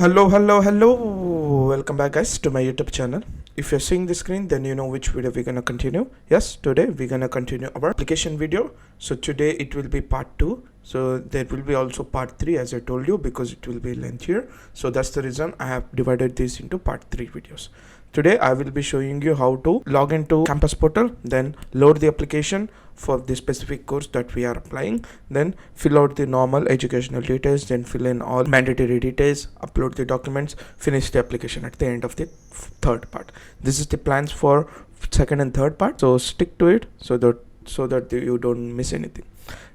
Hello. Welcome back, guys, to my YouTube channel. If you're seeing the screen, then you know which video we're gonna continue. Yes, today we're gonna continue our application video. So today it will be part 2. So there will be also part 3, as I told you, because it will be lengthier. So that's the reason I have divided this into part 3 videos. Today I will be showing you how to log into campus portal, then load the application for the specific course that we are applying, then fill out the normal educational details, then fill in all mandatory details, upload the documents, finish the application at the end of the third part. This is the plans for second and third part, so stick to it so that you don't miss anything.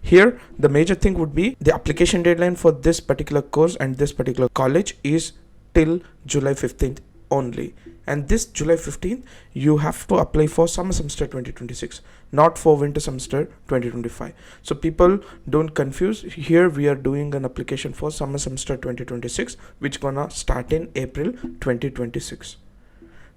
Here the major thing would be the application deadline for this particular course and this particular college is till July 15th only, and this July 15th you have to apply for summer semester 2026, not for winter semester 2025. So people don't confuse. Here we are doing an application for summer semester 2026, which gonna start in April 2026.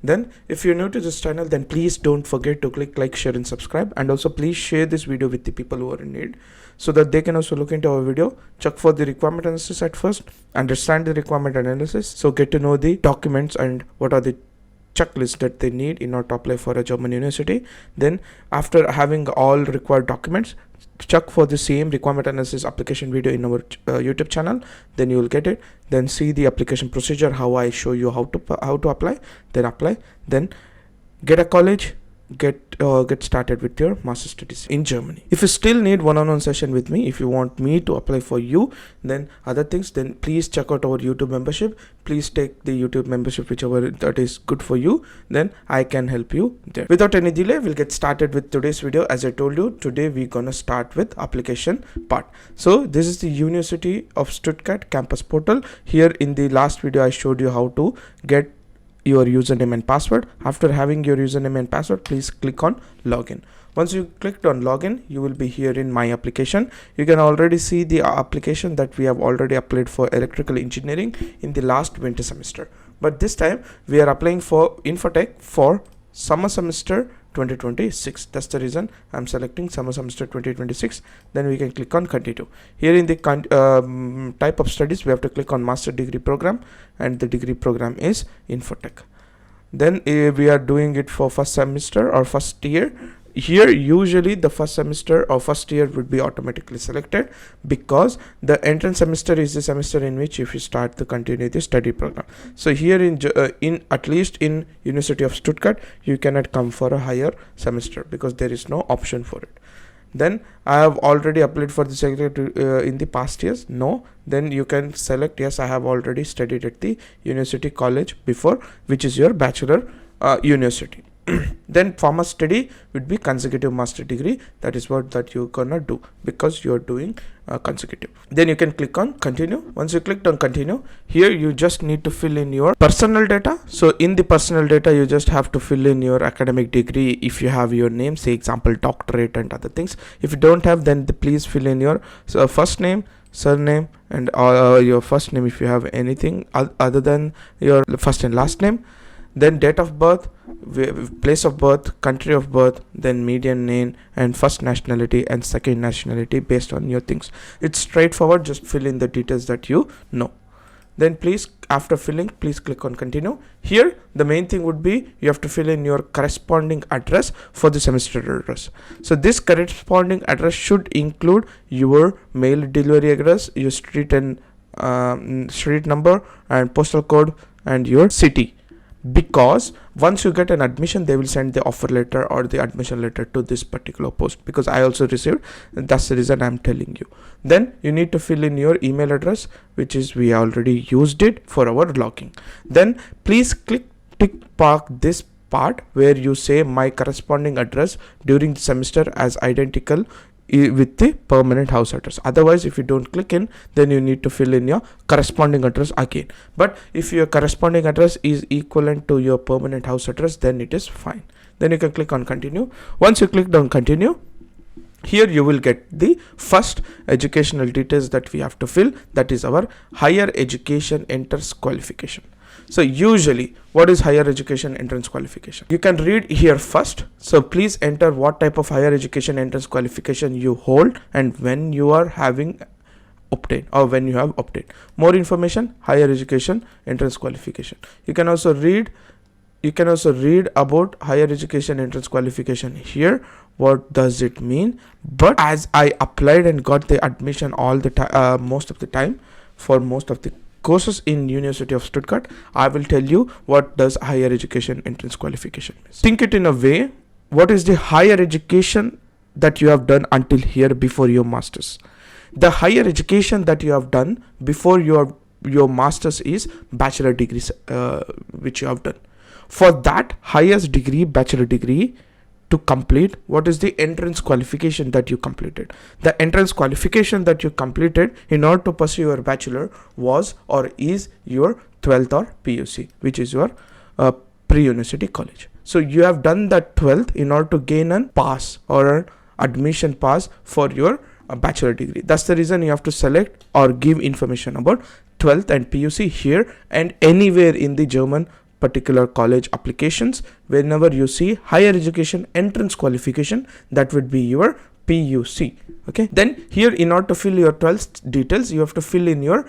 Then if you're new to this channel, then please don't forget to click like, share and subscribe, and also please share this video with the people who are in need so that they can also look into our video, check for the requirement analysis at first, understand the requirement analysis, so get to know the documents and what are the checklist that they need in order to apply for a German university. Then after having all required documents, check for the same requirement analysis application video in our YouTube channel, then you will get it. Then see the application procedure, how I show you how to apply, then get a college, get started with your master studies in Germany. If you still need one-on-one session with me, if you want me to apply for you, then other things, then please check out our YouTube membership. Please take the YouTube membership, whichever that is good for you, then I can help you there. Without any delay, we'll get started with today's video. As I told you, today we're gonna start with application part. So this is the University of Stuttgart campus portal. Here in the last video I showed you how to get your username and password. After having your username and password, please click on login. Once you clicked on login, you will be here in my application. You can already see the application that we have already applied for electrical engineering in the last winter semester, but this time we are applying for INFOTECH for summer semester 2026. That's the reason I'm selecting summer semester 2026. Then we can click on continue. Here in the type of studies, we have to click on master degree program, and the degree program is INFOTECH. Then we are doing it for first semester or first year. Here usually the first semester or first year would be automatically selected, because the entrance semester is the semester in which if you start to continue the study program. So here in at least in University of Stuttgart, you cannot come for a higher semester because there is no option for it. Then I have already applied for the secretary in the past years. No, then you can select yes, I have already studied at the university college before, which is your bachelor university. Then former study would be consecutive master degree. That is what that you're gonna do because you're doing consecutive. Then you can click on continue. Once you clicked on continue, here you just need to fill in your personal data. So in the personal data, you just have to fill in your academic degree. If you have your name, say example doctorate and other things. If you don't have, then please fill in your first name, surname, and your first name if you have anything other than your first and last name. Then date of birth, place of birth, country of birth, then median name, and first nationality and second nationality based on your things. It's straightforward, just fill in the details that you know. Then please, after filling, please click on continue. Here the main thing would be you have to fill in your corresponding address for the semester address. So this corresponding address should include your mail delivery address, your street and street number and postal code, and your city, because once you get an admission, they will send the offer letter or the admission letter to this particular post, because I also received. That's the reason I'm telling you. Then you need to fill in your email address, which is we already used it for our logging. Then please tick mark this part where you say my corresponding address during the semester as identical with the permanent house address. Otherwise, if you don't click in, then you need to fill in your corresponding address again. But if your corresponding address is equivalent to your permanent house address, then it is fine. Then you can click on continue. Once you click on continue, here you will get the first educational details that we have to fill. That is our higher education entrance qualification. So usually, what is higher education entrance qualification? You can read here first. So please enter what type of higher education entrance qualification you hold and when you are having obtained or when you have obtained. More information, higher education entrance qualification. You can also read about higher education entrance qualification here. What does it mean? But as I applied and got the admission all the time, most of the time for most of the courses in University of Stuttgart, I will tell you what does higher education entrance qualification mean. Think it in a way, what is the higher education that you have done until here before your masters? The higher education that you have done before your masters is bachelor degrees, which you have done. For that highest degree, bachelor degree, to complete, what is the entrance qualification that you completed? The entrance qualification that you completed in order to pursue your bachelor was or is your 12th or PUC, which is your pre-university college. So you have done that 12th in order to gain an pass or an admission pass for your bachelor degree. That's the reason you have to select or give information about 12th and PUC here and anywhere in the German particular college applications. Whenever you see higher education entrance qualification, that would be your PUC. Okay, then here in order to fill your 12th details, you have to fill in your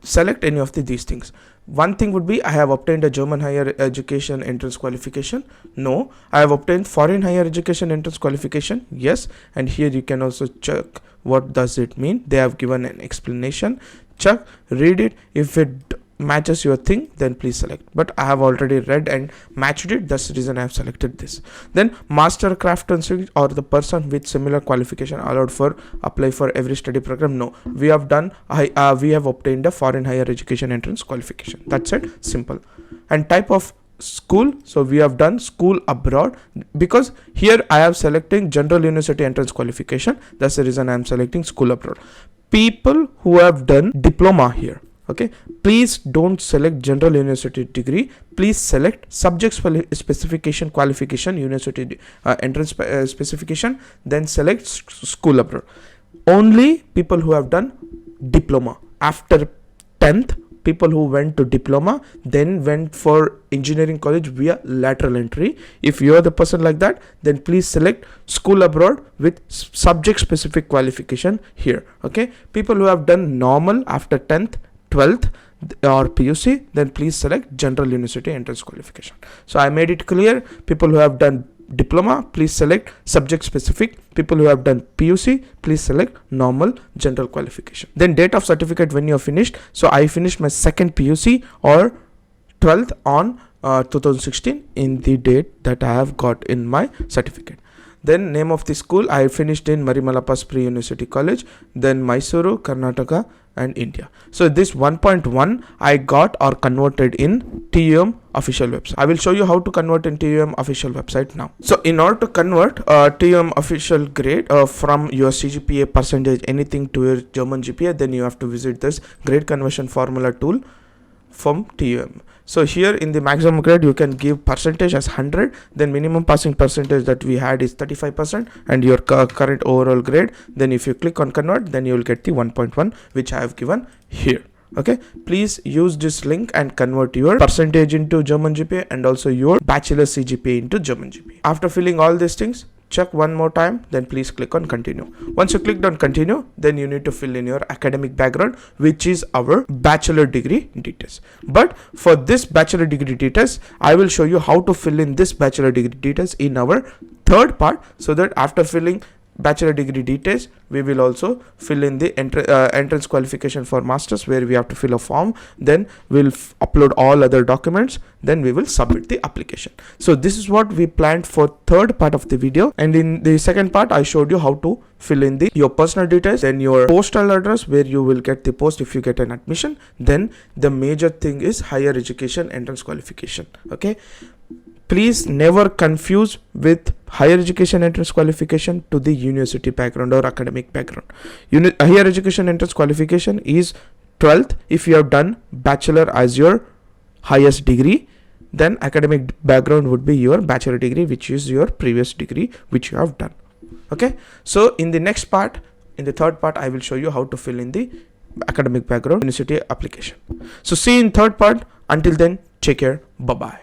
select any of these things. One thing would be, I have obtained a German higher education entrance qualification. No. I have obtained foreign higher education entrance qualification. Yes. And here you can also check what does it mean. They have given an explanation. Check, read it. If it matches your thing, then please select. But I have already read and matched it. That's the reason I have selected this. Then master craftsmanship or the person with similar qualification allowed for apply for every study program. No, we have done we have obtained a foreign higher education entrance qualification. That's it, simple. And type of school, so we have done school abroad, because here I have selecting general university entrance qualification. That's the reason I am selecting school abroad. People who have done diploma here, okay, please don't select general university degree. Please select subject specification qualification university entrance specification, then select school abroad. Only people who have done diploma after 10th, people who went to diploma then went for engineering college via lateral entry. If you are the person like that, then please select school abroad with subject specific qualification here. Okay, people who have done normal after 10th, 12th or PUC, then please select general university entrance qualification. So I made it clear. People who have done diploma, please select subject specific. People who have done PUC, please select normal general qualification. Then date of certificate when you are finished. So I finished my second PUC or 12th on 2016 in the date that I have got in my certificate. Then name of the school, I finished in Marimalappa Pre-University College, then Mysuru, Karnataka and India. So this 1.1 I got or converted in TUM official website. I will show you how to convert in TUM official website now. So in order to convert TUM official grade from your CGPA percentage anything to your German GPA, then you have to visit this grade conversion formula tool from TUM. So here in the maximum grade you can give percentage as 100, then minimum passing percentage that we had is 35% and your current overall grade. Then if you click on convert, then you will get the 1.1 which I have given here. Okay, please use this link and convert your percentage into German GPA and also your bachelor CGPA into German GPA. After filling all these things, check one more time, then please click on continue. Once you clicked on continue, then you need to fill in your academic background, which is our bachelor degree details. But for this bachelor degree details, I will show you how to fill in this bachelor degree details in our third part, so that after filling bachelor degree details, we will also fill in the entrance qualification for masters, where we have to fill a form, then we'll upload all other documents, then we will submit the application. So this is what we planned for third part of the video, and in the second part I showed you how to fill in your personal details, then your postal address where you will get the post if you get an admission, then the major thing is higher education entrance qualification. Okay, please never confuse with higher education entrance qualification to the university background or academic background. Higher education entrance qualification is 12th if you have done bachelor as your highest degree, then academic background would be your bachelor degree, which is your previous degree which you have done. Okay, so in the next part, in the third part, I will show you how to fill in the academic background university application. So see you in third part. Until then, take care. Bye bye.